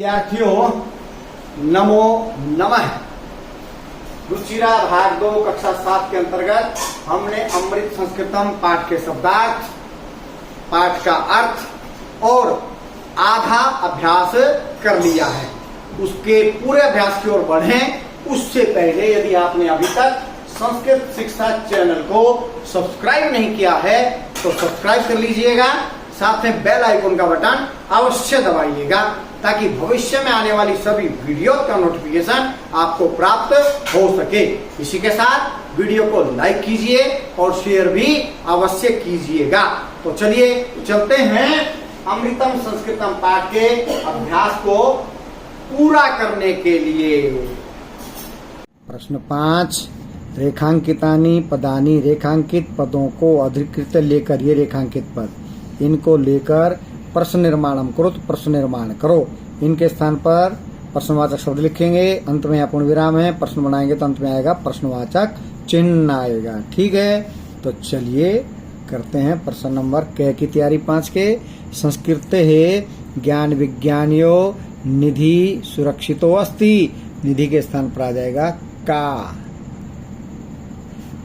विद्यार्थियों नमो नमः। रुचिरा भाग 2 कक्षा 7 के अंतर्गत हमने अमृत संस्कृतम पाठ के शब्दार्थ, पाठ का अर्थ और आधा अभ्यास कर लिया है। उसके पूरे अभ्यास की ओर बढ़ें उससे पहले यदि आपने अभी तक संस्कृत शिक्षा चैनल को सब्सक्राइब नहीं किया है तो सब्सक्राइब कर लीजिएगा, साथ में बेल आइकन का बटन अवश्य दबाइएगा ताकि भविष्य में आने वाली सभी वीडियो का नोटिफिकेशन आपको प्राप्त हो सके। इसी के साथ वीडियो को लाइक कीजिए और शेयर भी अवश्य कीजिएगा। तो चलिए चलते हैं अमृतम संस्कृतम पाठ के अभ्यास को पूरा करने के लिए। प्रश्न 5, रेखांकितानि पदानि, रेखांकित पदों को अधिकृत लेकर, ये रेखांकित पद, इनको लेकर प्रश्न निर्माणम करो, तो प्रश्न निर्माण करो। इनके स्थान पर प्रश्नवाचक शब्द लिखेंगे, अंत में पूर्ण विराम है, प्रश्न बनाएंगे तो अंत में आएगा प्रश्नवाचक चिन्ह आएगा। ठीक है, तो चलिए करते हैं प्रश्न नंबर क की तैयारी 5 के। संस्कृत है ज्ञान विज्ञानियो निधि सुरक्षितो अस्ति, निधि के स्थान पर आ जाएगा का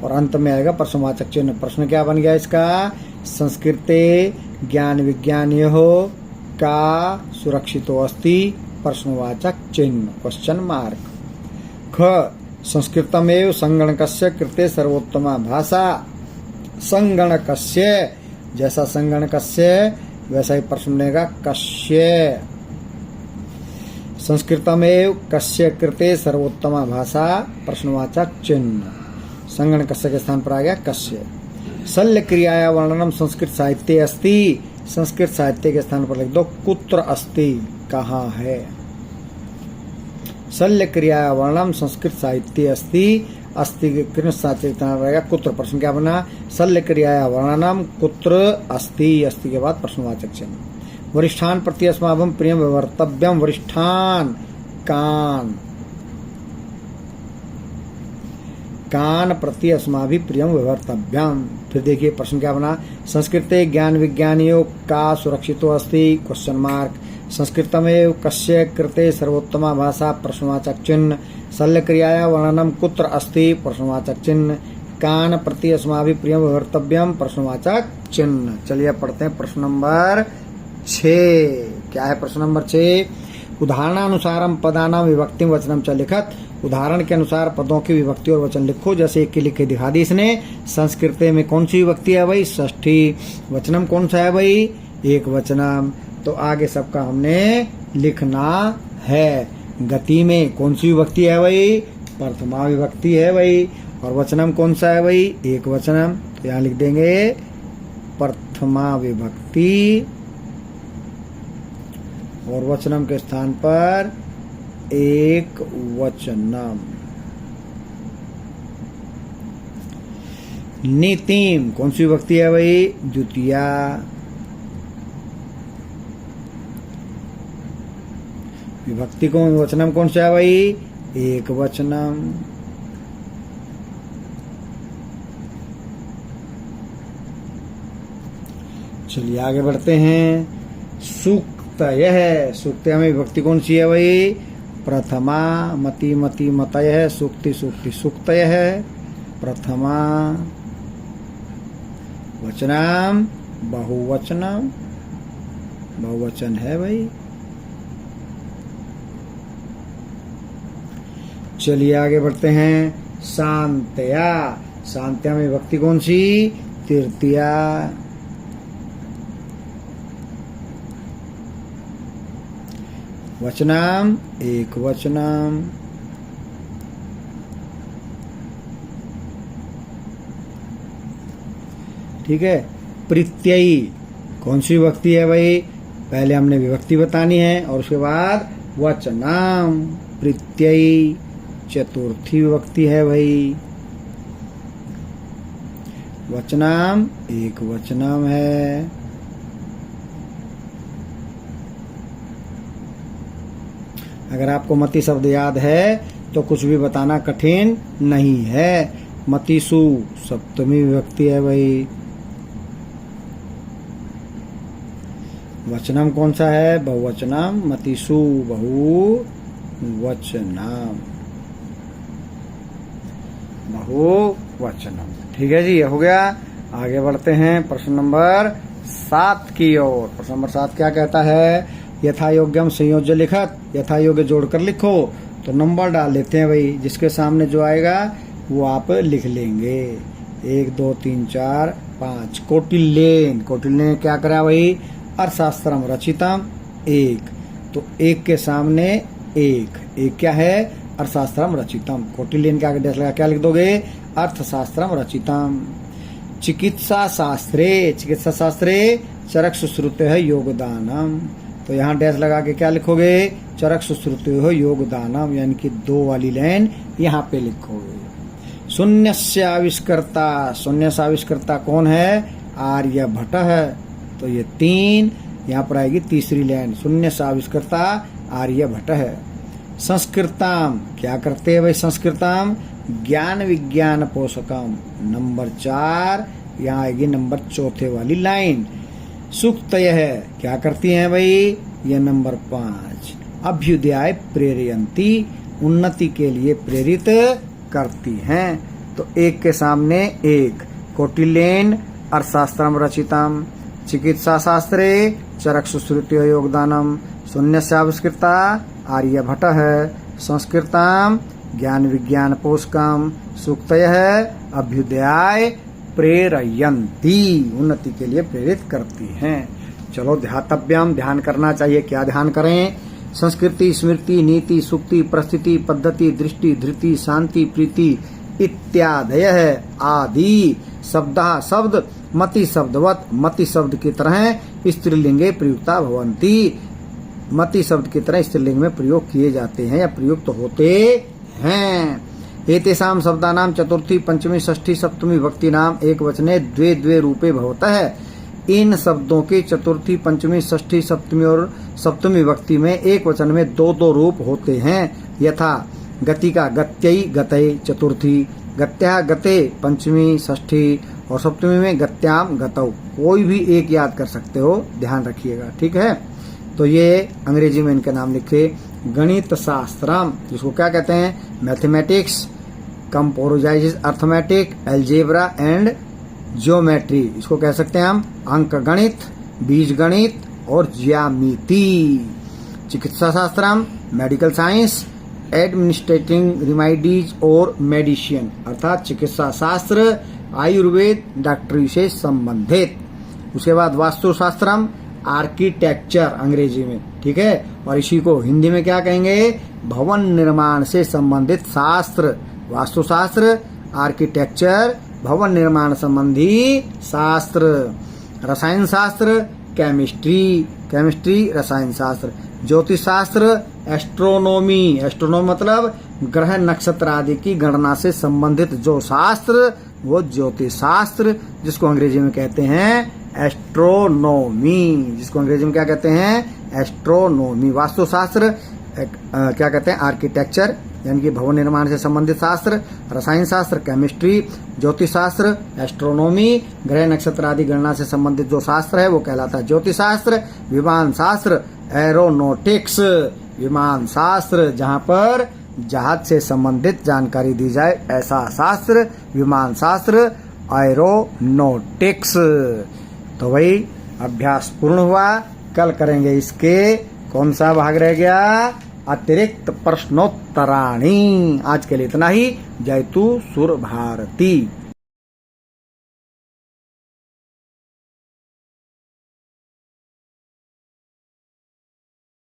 और अंत में आएगा प्रश्नवाचक चिन्ह। प्रश्न क्या बन गया इसका? संस्कृते ज्ञान विज्ञानियो का सुरक्षितो अस्ति, प्रश्नवाचक चिन्ह क्वेश्चन मार्क। ख, संस्कृतमेव संगणकस्य कृते सर्वोत्तमा भाषा, संगणकस्य, जैसा संगणकस्य वैसा ही प्रश्न बनेगा कस्य। संस्कृतमेव कस्य कृते सर्वोत्तमा भाषा, प्रश्नवाचक चिन्ह, संगणकस्य के स्थान पर आ गया कस्य। शल्य क्रियाया वर्णनम संस्कृत साहित्य अस्ति, संस्कृत साहित्य के स्थान पर लिख दो कुत्र अस्ति, कहाँ है। शल्य क्रियाया वर्णनम संस्कृत साहित्य अस्ति, अस्ति के कृष्ण साहित्य के स्थान पर रहेगा कुत्र। प्रश्न क्या बना? शल्य क्रियाया वर्णनम कुत्र अस्ति, अस्ति के बाद प्रश्नवाचक चिन्ह। वरिष्ठान प्रति अस्माभं प्रियम व्यवर्तव्यम, वरिष्ठान कान, कान प्रति अस्माभि प्रियम व्यवर्तव्यम। फिर देखिए प्रश्न क्या बना? संस्कृते ज्ञान विज्ञानियों का सुरक्षितो अस्ति, क्वेश्चन मार्क। संस्कृतमेव कस्य कृते सर्वोत्तमा भाषा, प्रश्नवाचक चिन्ह। शल्य क्रियाया वर्णनम कुत्र अस्ति, प्रश्नवाचक चिन्ह। कान प्रति अस्माभि प्रियम व्यवर्तव्यम, प्रश्नवाचक चिन्ह। चलिए पढ़ते हैं प्रश्न नंबर 6। क्या है प्रश्न नंबर 6? उदाहरणानुसारम पदानाम विभक्ति वचनम च लिखत, उदाहरण के अनुसार पदों की विभक्ति और वचन लिखो। जैसे एक की लिख के दिखा दी इसने। संस्कृत में कौन सी विभक्ति है भाई? षष्ठी। वचनम कौन सा है भाई? एक वचनम। तो आगे सबका हमने लिखना है। गति में कौन सी विभक्ति है भाई? प्रथमा विभक्ति है भाई। और वचनम कौन सा है भाई? एक वचनम। तो यहाँ लिख देंगे प्रथमा विभक्ति और वचनम के स्थान पर एक वचनम। नीतिम कौन सी विभक्ति है भाई? द्वितीया। विभक्ति कौन, वचनम कौन सा है भाई? एक वचनम। चलिए आगे बढ़ते हैं। सूक्त यह है, सूक्त में विभक्ति कौन सी है भाई? प्रथमा। मति मति मतय है, सूक्ति सूक्ति सूक्तय है, प्रथमा। वचनम बहुवचनम, बहुवचन है भाई। चलिए आगे बढ़ते हैं। शांतया, शांतया में विभक्ति कौन सी? तृतीया। वचनम एक वचनम। ठीक है। प्रत्ययी कौन सी विभक्ति है भाई? पहले हमने विभक्ति बतानी है और उसके बाद वचनम। प्रत्ययी चतुर्थी विभक्ति है भाई। वचनम एक वचनम है। अगर आपको मति शब्द याद है तो कुछ भी बताना कठिन नहीं है। मतिसु सप्तमी विभक्ति है भाई। वचनम कौन सा है? बहुवचनम। मतिषु बहुवचनम, बहुवचनम। ठीक है जी, ये हो गया। आगे बढ़ते हैं प्रश्न नंबर 7 की ओर। प्रश्न नंबर 7 क्या कहता है? यथा योग्यम संयोज्य लिखत, यथा योग्य जोड़कर लिखो। तो नंबर डाल देते हैं भाई, जिसके सामने जो आएगा वो आप लिख लेंगे। 1 2 3 4 5। कौटिल्येन, कौटिल्य ने क्या करा भाई? अर्थशास्त्रम रचितम 1। तो 1 के सामने 1 क्या है? अर्थशास्त्रम रचितम। कौटिल्येन क्या लगा, क्या लिख दोगे? अर्थशास्त्रम रचितम। चिकित्सा शास्त्रे, चिकित्सा शास्त्रे चरक सुश्रुते है योगदानम। तो यहाँ डैश लगा के क्या लिखोगे? चरक सुश्रुते हो योगदानम, यानी कि 2 वाली लाइन यहाँ पे लिखोगे। शून्य से आविष्कर्ता, शून्य से आविष्कर्ता कौन है? आर्यभट्ट है। तो ये 3 यहाँ पर आएगी तीसरी लाइन। शून्य से आविष्कर्ता आर्यभट्ट है। संस्कृतम क्या करते हैं भाई? संस्कृतम ज्ञान विज्ञान पोषकम। नंबर 4 यहाँ आएगी नंबर 4 वाली लाइन। सुक्तय है क्या करती हैं भाई? ये नंबर 5। अभ्युदय प्रेरयंती, उन्नति के लिए प्रेरित करती हैं। तो 1 के सामने 1। कौटिल्येन अर्थशास्त्रम रचितम, चिकित्सा शास्त्रे चरक सुश्रुत्यो योगदानम, शून्य से आविष्कृता आर्यभट्ट है। संस्कृतम ज्ञान विज्ञान पोषकम। सूक्तय है अभ्युदय प्रेरयंती, उन्नति के लिए प्रेरित करती हैं। चलो ध्यातव्यम, ध्यान करना चाहिए। क्या ध्यान करें? संस्कृति, स्मृति, नीति, सुक्ति, परिस्थिति, पद्धति, दृष्टि, धृति, शांति, प्रीति इत्यादय आदि शब्दः, शब्द मति शब्दवत, मति शब्द की तरह स्त्रीलिंगे प्रयुक्ता भवन्ति, मति शब्द की तरह स्त्रीलिंग में प्रयोग किए जाते हैं या प्रयुक्त होते हैं। एतेषां शब्दानां चतुर्थी पंचमी षष्ठी सप्तमी विभक्ति नाम एक वचने द्वे द्वे रूपे भवतः है। इन शब्दों की चतुर्थी पंचमी षष्ठी सप्तमी और सप्तमी विभक्ति में एक वचन में 2-2 रूप होते हैं। यथा गति का गत्यई गतये चतुर्थी, गत्या गते पंचमी षष्ठी और सप्तमी में गत्याम गतौ। कोई भी एक याद कर सकते हो, ध्यान रखिएगा। ठीक है, तो ये अंग्रेजी में इनके नाम लिखे। गणित शास्त्रम, जिसको क्या कहते हैं? Mathematics, composition, arithmetic, algebra and geometry, इसको कह सकते हैं हम अंक गणित, बीज गणित और ज्यामिति। चिकित्सा शास्त्रम मेडिकल साइंस, एडमिनिस्ट्रेटिंग रिमेडीज और मेडिसिन, अर्थात चिकित्सा शास्त्र, आयुर्वेद, डॉक्टरी से संबंधित। उसके बाद वास्तुशास्त्रम आर्किटेक्चर अंग्रेजी में। ठीक है, और इसी को हिंदी में क्या कहेंगे? भवन निर्माण से संबंधित शास्त्र। वास्तुशास्त्र, आर्किटेक्चर, भवन निर्माण संबंधी शास्त्र। रसायन शास्त्र केमिस्ट्री, केमिस्ट्री रसायन शास्त्र। ज्योतिष शास्त्र एस्ट्रोनॉमी, एस्ट्रोनॉमी मतलब ग्रह नक्षत्र आदि की गणना से संबंधित जो शास्त्र वो ज्योतिष शास्त्र, जिसको अंग्रेजी में कहते हैं एस्ट्रोनॉमी, जिसको अंग्रेजी में क्या कहते हैं? एस्ट्रोनॉमी। वास्तुशास्त्र क्या कहते हैं? आर्किटेक्चर, यानी कि भवन निर्माण से संबंधित शास्त्र। रसायन शास्त्र केमिस्ट्री, ज्योतिष शास्त्र एस्ट्रोनॉमी, ग्रह नक्षत्र आदि गणना से संबंधित जो शास्त्र है वो कहलाता है ज्योतिष शास्त्र। विमान शास्त्र एरोनॉटिक्स, विमान शास्त्र, जहाँ पर जहाज से संबंधित जानकारी दी जाए ऐसा शास्त्र विमान शास्त्र, एरोनॉटिक्स। तो भाई अभ्यास पूर्ण हुआ। कल करेंगे इसके कौन सा भाग रह गया? अतिरिक्त प्रश्नोत्तराणी। आज के लिए इतना ही। जयतु सुर भारती।